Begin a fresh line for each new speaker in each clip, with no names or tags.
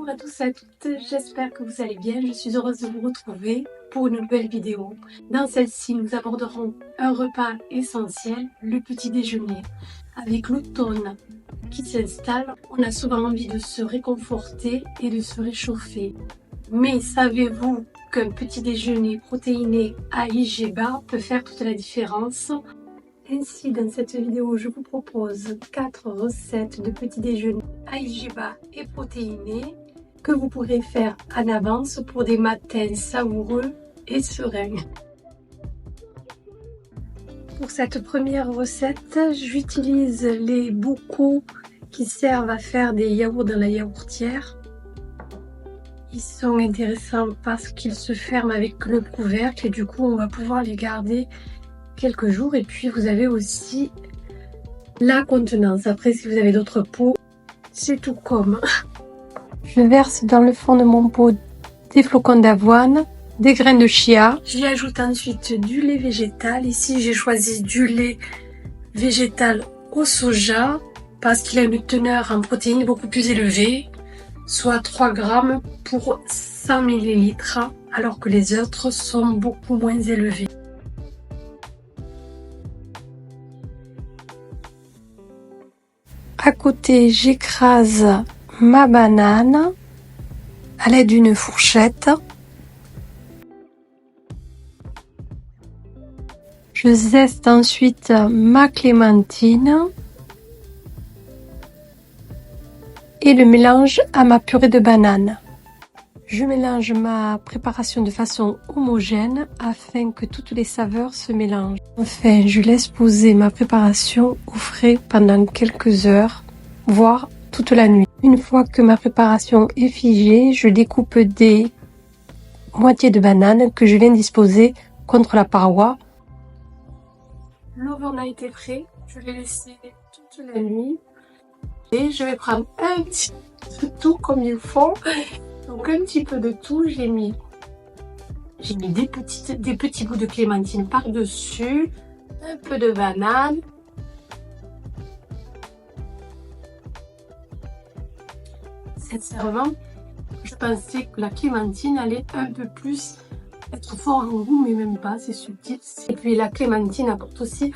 Bonjour à tous et à toutes, j'espère que vous allez bien. Je suis heureuse de vous retrouver pour une nouvelle vidéo. Dans celle-ci, nous aborderons un repas essentiel, le petit déjeuner. Avec l'automne qui s'installe, on a souvent envie de se réconforter et de se réchauffer. Mais savez-vous qu'un petit déjeuner protéiné à IG bas peut faire toute la différence? Ainsi, dans cette vidéo, je vous propose 4 recettes de petit déjeuner à IG bas et protéinés que vous pourrez faire en avance pour des matins savoureux et sereins. Pour cette première recette, j'utilise les bocaux qui servent à faire des yaourts dans la yaourtière. Ils sont intéressants parce qu'ils se ferment avec le couvercle et du coup on va pouvoir les garder quelques jours. Et puis vous avez aussi la contenance. Après, si vous avez d'autres pots, c'est tout comme. Je verse dans le fond de mon pot des flocons d'avoine, des graines de chia. J'y ajoute ensuite du lait végétal. Ici, j'ai choisi du lait végétal au soja parce qu'il a une teneur en protéines beaucoup plus élevée, soit 3 grammes pour 100 ml, alors que les autres sont beaucoup moins élevés. À côté, j'écrase ma banane à l'aide d'une fourchette. Je zeste ensuite ma clémentine et le mélange à ma purée de banane. Je mélange ma préparation de façon homogène afin que toutes les saveurs se mélangent. Enfin, je laisse poser ma préparation au frais pendant quelques heures, voire toute la nuit. Une fois que ma préparation est figée, je découpe des moitiés de banane que je viens disposer contre la paroi. L'overnight est prêt, je l'ai laissé toute la nuit. Et je vais prendre un petit peu de tout comme il faut. Donc un petit peu de tout, j'ai mis des petits bouts de clémentine par-dessus, un peu de banane. Sincèrement, je pensais que la clémentine allait un peu plus être fort en goût, mais même pas, c'est subtil. Et puis la clémentine apporte aussi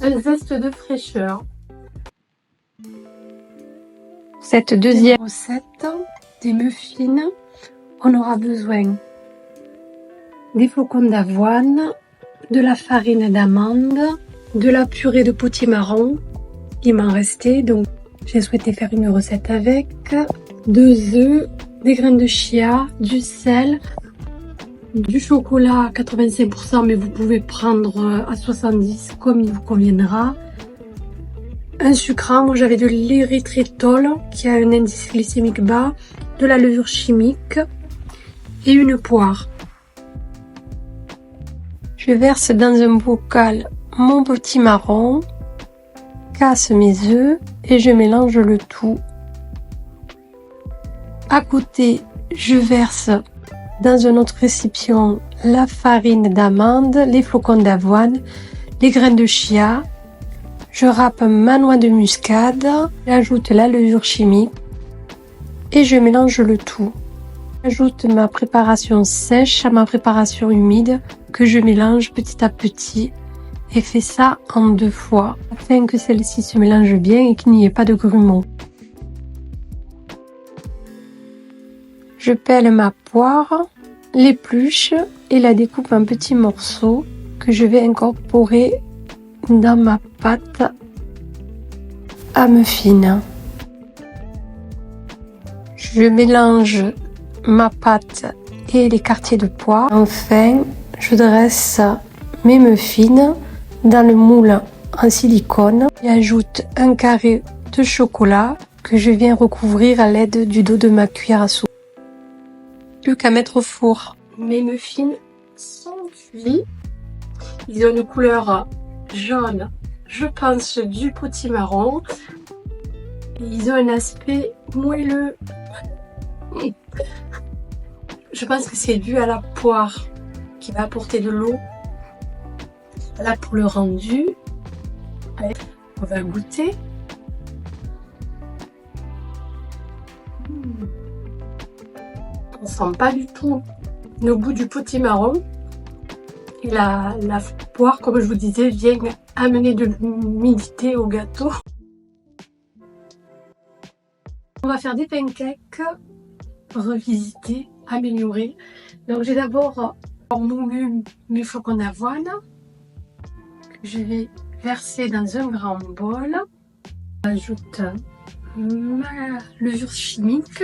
un zeste de fraîcheur. Cette deuxième recette, des muffins, on aura besoin des flocons d'avoine, de la farine d'amande, de la purée de potimarron, il m'en restait, donc j'ai souhaité faire une recette avec, 2 œufs, des graines de chia, du sel, du chocolat à 85%, mais vous pouvez prendre à 70% comme il vous conviendra. Un sucrant, moi j'avais de l'érythritol qui a un indice glycémique bas, de la levure chimique et une poire. Je verse dans un bocal mon potimarron, casse mes œufs et je mélange le tout. À côté, je verse dans un autre récipient la farine d'amande, les flocons d'avoine, les graines de chia. Je râpe ma noix de muscade, j'ajoute la levure chimique et je mélange le tout. J'ajoute ma préparation sèche à ma préparation humide que je mélange petit à petit et fais ça en 2 fois afin que celle-ci se mélange bien et qu'il n'y ait pas de grumeaux. Je pèle ma poire, l'épluche et la découpe en petits morceaux que je vais incorporer dans ma pâte à muffins. Je mélange ma pâte et les quartiers de poire. Enfin, je dresse mes muffins dans le moule en silicone. J'ajoute un carré de chocolat que je viens recouvrir à l'aide du dos de ma cuillère à soupe. Plus qu'à mettre au four. Mes muffins sont cuits. Ils ont une couleur jaune, je pense du potimarron. Et ils ont un aspect moelleux. Je pense que c'est dû à la poire qui va apporter de l'eau. Là pour le rendu, on va goûter. On sent pas du tout le goût du potimarron. Et la poire, comme je vous disais, vient amener de l'humidité au gâteau. On va faire des pancakes revisités, améliorés. Donc j'ai d'abord moulu mes flocons d'avoine que je vais verser dans un grand bol. J'ajoute ma levure chimique.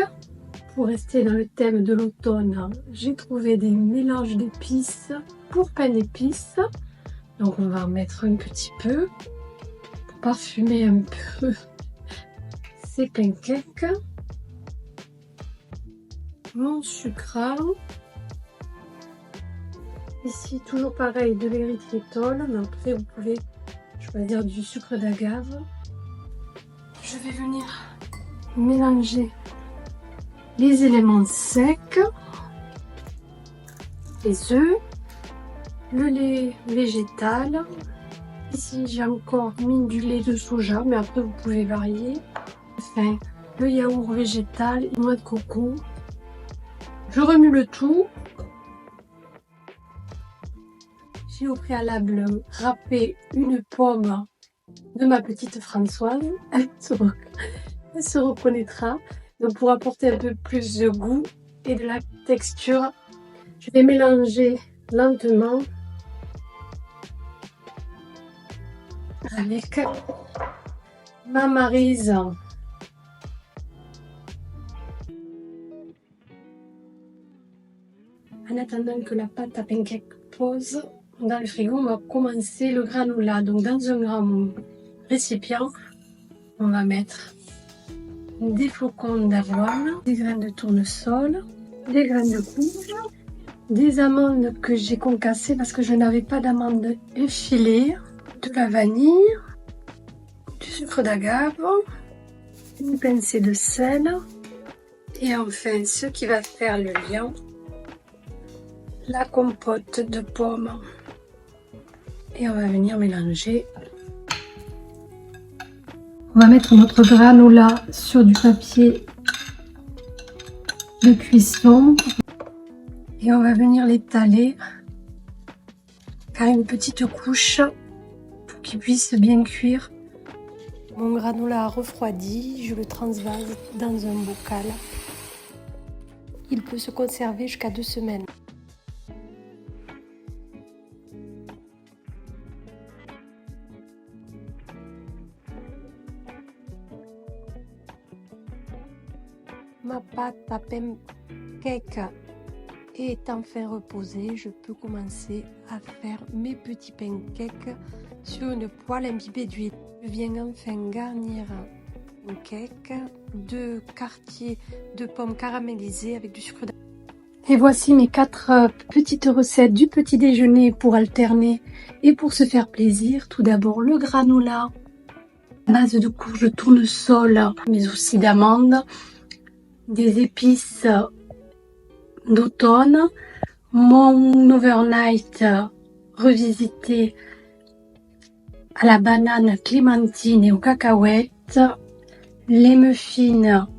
Pour rester dans le thème de l'automne, j'ai trouvé des mélanges d'épices pour pain d'épices. Donc on va en mettre un petit peu pour parfumer un peu ces pancakes. Mon sucre. Ici toujours pareil, de l'érythritol, mais après vous pouvez choisir du sucre d'agave. Je vais venir mélanger les éléments secs, les œufs, le lait végétal. Ici j'ai encore mis du lait de soja, mais après vous pouvez varier. Enfin, le yaourt végétal et noix de coco. Je remue le tout. J'ai au préalable râpé une pomme de ma petite Françoise. Elle se reconnaîtra. Donc pour apporter un peu plus de goût et de la texture, je vais mélanger lentement avec ma maryse. En attendant que la pâte à pancake pose dans le frigo, on va commencer le granola. Donc dans un grand récipient, on va mettre des flocons d'avoine, des graines de tournesol, des graines de courge, des amandes que j'ai concassées parce que je n'avais pas d'amandes effilées, de la vanille, du sucre d'agave, une pincée de sel et enfin ce qui va faire le lien, la compote de pommes. Et on va venir mélanger. On va mettre notre granola sur du papier de cuisson et on va venir l'étaler, faire une petite couche pour qu'il puisse bien cuire. Mon granola a refroidi, je le transvase dans un bocal. Il peut se conserver jusqu'à 2 semaines. Ma pâte à pancake est enfin reposée, je peux commencer à faire mes petits pancakes sur une poêle imbibée d'huile. Je viens enfin garnir un cake de quartiers de pommes caramélisées avec du sucre d'agave. Et voici mes 4 petites recettes du petit déjeuner pour alterner et pour se faire plaisir. Tout d'abord le granola, base de courge tournesol, mais aussi d'amandes. Des épices d'automne, mon overnight revisité à la banane clémentine et aux cacahuètes, les muffins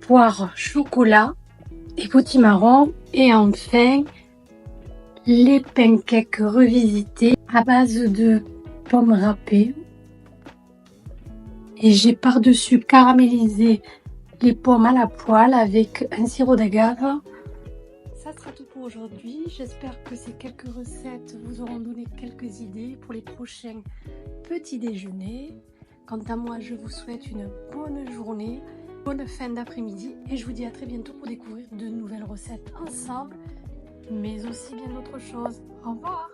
poire chocolat et potimarron et enfin les pancakes revisités à base de pommes râpées et j'ai par-dessus caramélisé les pommes à la poêle avec un sirop d'agave. Ça sera tout pour aujourd'hui. J'espère que ces quelques recettes vous auront donné quelques idées pour les prochains petits déjeuners. Quant à moi, je vous souhaite une bonne journée, bonne fin d'après-midi et je vous dis à très bientôt pour découvrir de nouvelles recettes ensemble, mais aussi bien d'autres choses. Au revoir!